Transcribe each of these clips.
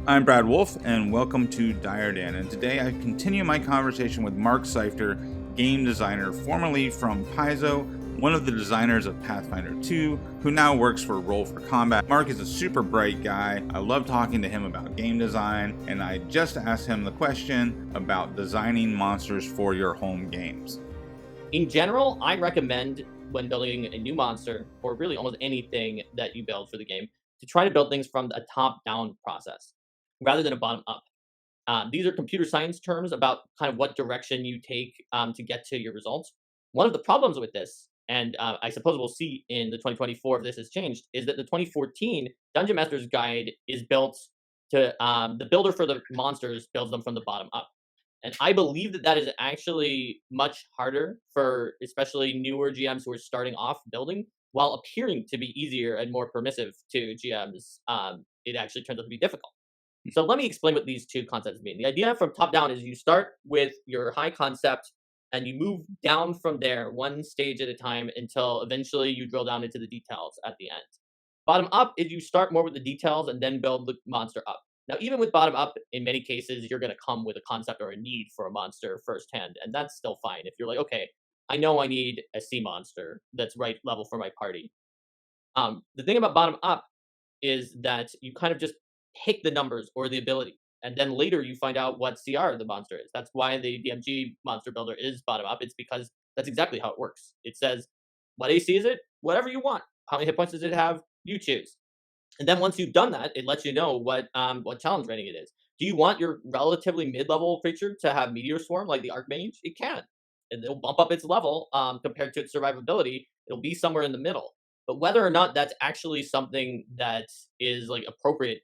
I'm Brad Wolf, and welcome to DireDen. And today I continue my conversation with Mark Seifter, game designer formerly from Paizo, one of the designers of Pathfinder 2, who now works for Roll for Combat. Mark is a super bright guy. I love talking to him about game design, and I just asked him the question about designing monsters for your home games. In general, I recommend when building a new monster, or really almost anything that you build for the game, to try to build things from a top-down process rather than a bottom-up. These are computer science terms about kind of what direction you take to get to your results. One of the problems with this, and I suppose we'll see in the 2024 if this has changed, is that the 2014 Dungeon Master's Guide is built to the builder for the monsters builds them from the bottom up. And I believe that that is actually much harder for especially newer GMs who are starting off building, while appearing to be easier and more permissive to GMs. It actually turns out to be difficult. So let me explain what these two concepts mean. The idea from top down is you start with your high concept and you move down from there one stage at a time until eventually you drill down into the details at the end. Bottom up is you start more with the details and then build the monster up. Now, even with bottom up, in many cases, you're going to come with a concept or a need for a monster firsthand, and that's still fine. If you're like, okay, I know I need a sea monster that's right level for my party. The thing about bottom up is that you kind of just pick the numbers or the ability, and then later you find out what CR the monster is. That's why the DMG monster builder is bottom up. It's because that's exactly how it works. It says, what AC is it? Whatever you want. How many hit points does it have? You choose. And then once you've done that, it lets you know what challenge rating it is. Do you want your relatively mid-level creature to have Meteor Swarm like the Archmage? It can. And it'll bump up its level compared to its survivability. It'll be somewhere in the middle. But whether or not that's actually something that is like appropriate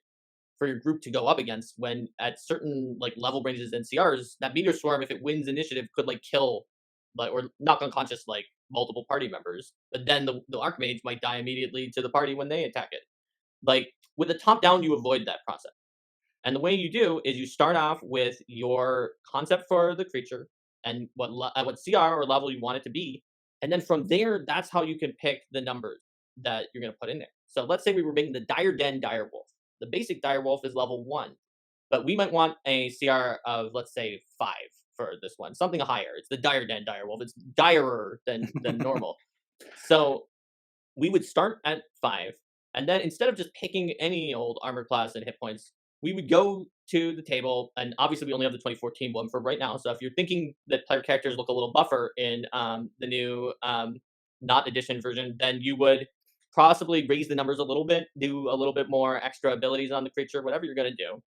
for your group to go up against when at certain like level ranges and CRs, that Meteor Swarm, if it wins initiative, could like kill like or knock unconscious like multiple party members. But then the Archmage might die immediately to the party when they attack it. Like with the top down, you avoid that process. And the way you do is you start off with your concept for the creature and what CR or level you want it to be. And then from there, that's how you can pick the numbers that you're going to put in there. So let's say we were making the Direwolf. The basic Direwolf is level 1, but we might want a CR of, let's say, 5 for this one, something higher. It's the Direwolf. It's direr than normal. So we would start at 5. And then instead of just picking any old armor class and hit points, we would go to the table. And obviously, we only have the 2014 one for right now. So if you're thinking that player characters look a little buffer in the new not edition version, then you would possibly raise the numbers a little bit, do a little bit more extra abilities on the creature, whatever you're going to do.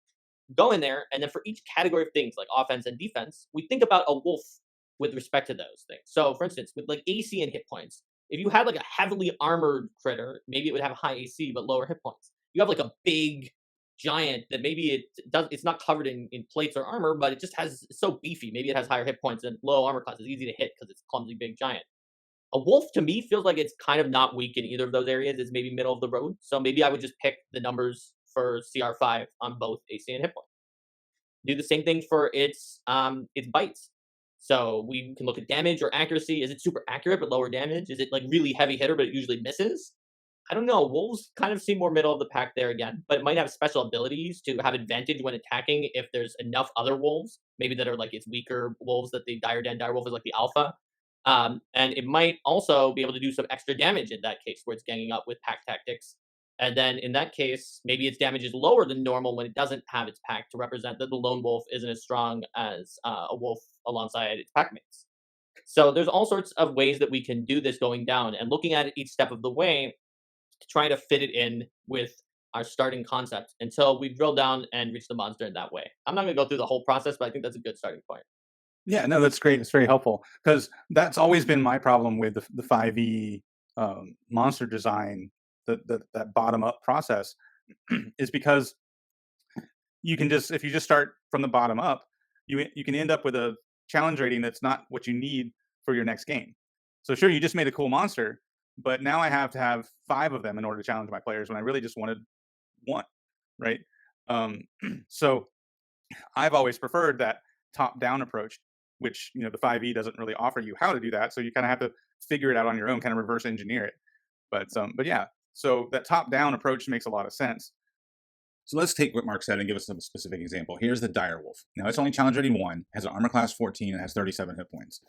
Go in there. And then for each category of things like offense and defense, we think about a wolf with respect to those things. So for instance, with like AC and hit points, if you had like a heavily armored critter, maybe it would have high AC but lower hit points. You have like a big giant that maybe it's not covered in plates or armor, but it just has it's so beefy. Maybe it has higher hit points and low armor class. It's easy to hit because it's a clumsy big giant. A wolf to me feels like it's kind of not weak in either of those areas. It's maybe middle of the road. So maybe I would just pick the numbers for CR5 on both AC and hit points. Do the same thing for its bites. So we can look at damage or accuracy. Is it super accurate but lower damage? Is it like really heavy hitter but it usually misses? I don't know. Wolves kind of seem more middle of the pack there again, but it might have special abilities to have advantage when attacking if there's enough other wolves, maybe that are like its weaker wolves that the Direwolf is like the alpha. And it might also be able to do some extra damage in that case where it's ganging up with pack tactics. And then in that case, maybe its damage is lower than normal when it doesn't have its pack to represent that the lone wolf isn't as strong as a wolf alongside its packmates. So there's all sorts of ways that we can do this going down and looking at it each step of the way to try to fit it in with our starting concept until we drill down and reach the monster in that way. I'm not going to go through the whole process, but I think that's a good starting point. Yeah, no, that's great. It's very helpful because that's always been my problem with the 5e monster design, that bottom up process, is because you can just if you just start from the bottom up, you can end up with a challenge rating that's not what you need for your next game. So sure, you just made a cool monster, but now I have to have 5 of them in order to challenge my players when I really just wanted 1, right? So I've always preferred that top-down approach, which the 5e doesn't really offer you how to do that. So you kind of have to figure it out on your own, kind of reverse engineer it. But yeah, so that top-down approach makes a lot of sense. So let's take what Mark said and give us a specific example. Here's the Direwolf. Now it's only challenge rating 1, has an armor class 14, and has 37 hit points.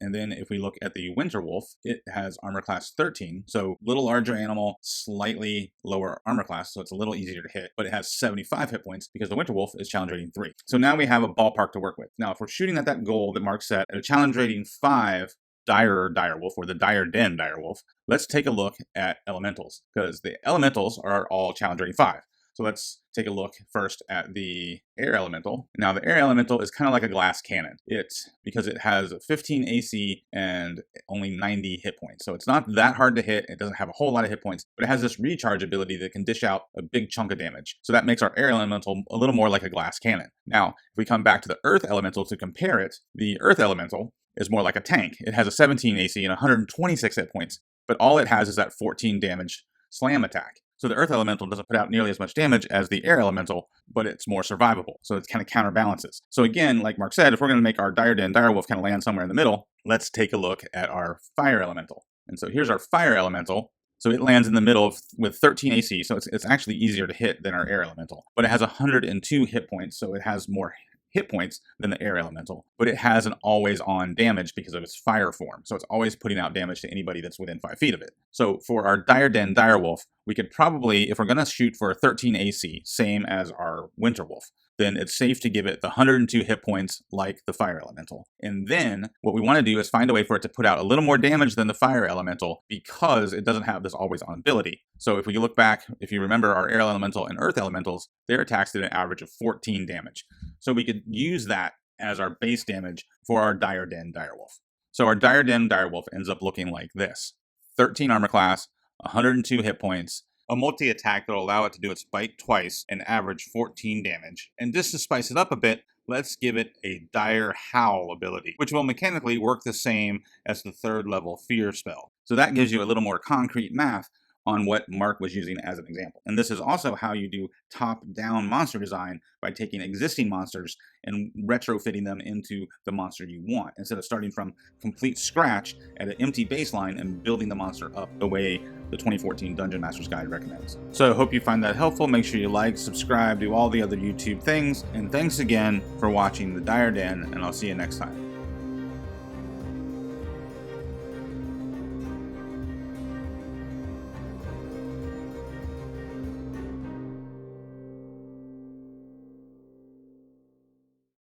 And then if we look at the Winterwolf, it has armor class 13, so little larger animal, slightly lower armor class, so it's a little easier to hit, but it has 75 hit points because the Winterwolf is challenge rating 3. So now we have a ballpark to work with. Now, if we're shooting at that goal that Mark set at a challenge rating 5 Direwolf, or the Den Direwolf, let's take a look at elementals, because the elementals are all challenge rating 5. So let's take a look first at the air elemental. Now the air elemental is kind of like a glass cannon. It's because it has 15 AC and only 90 hit points. So it's not that hard to hit. It doesn't have a whole lot of hit points, but it has this recharge ability that can dish out a big chunk of damage. So that makes our air elemental a little more like a glass cannon. Now, if we come back to the earth elemental to compare it, the earth elemental is more like a tank. It has a 17 AC and 126 hit points, but all it has is that 14 damage slam attack. So the earth elemental doesn't put out nearly as much damage as the air elemental, but it's more survivable. So it kind of counterbalances. So again, like Mark said, if we're going to make our Direwolf kind of land somewhere in the middle, let's take a look at our fire elemental. And so here's our fire elemental. So it lands in the middle with 13 AC, so it's actually easier to hit than our air elemental. But it has 102 hit points, so it has more hit points than the air elemental, but it has an always on damage because of its fire form. So it's always putting out damage to anybody that's within 5 feet of it. So for our Direwolf, we could probably, if we're going to shoot for a 13 AC, same as our Winterwolf, then it's safe to give it the 102 hit points like the fire elemental. And then what we want to do is find a way for it to put out a little more damage than the fire elemental because it doesn't have this always on ability. So if we look back, if you remember our air elemental and earth elementals, their attacks did an average of 14 damage. So we could use that as our base damage for our Direwolf. So our Direwolf ends up looking like this: 13 armor class, 102 hit points, a multi-attack that will allow it to do its bite twice and average 14 damage. And just to spice it up a bit, let's give it a Dire Howl ability, which will mechanically work the same as the 3rd level Fear spell. So that gives you a little more concrete math on what Mark was using as an example. And this is also how you do top-down monster design, by taking existing monsters and retrofitting them into the monster you want, instead of starting from complete scratch at an empty baseline and building the monster up the way the 2014 Dungeon Master's Guide recommends. So I hope you find that helpful. Make sure you like, subscribe, do all the other YouTube things, and thanks again for watching the Dire Den, and I'll see you next time.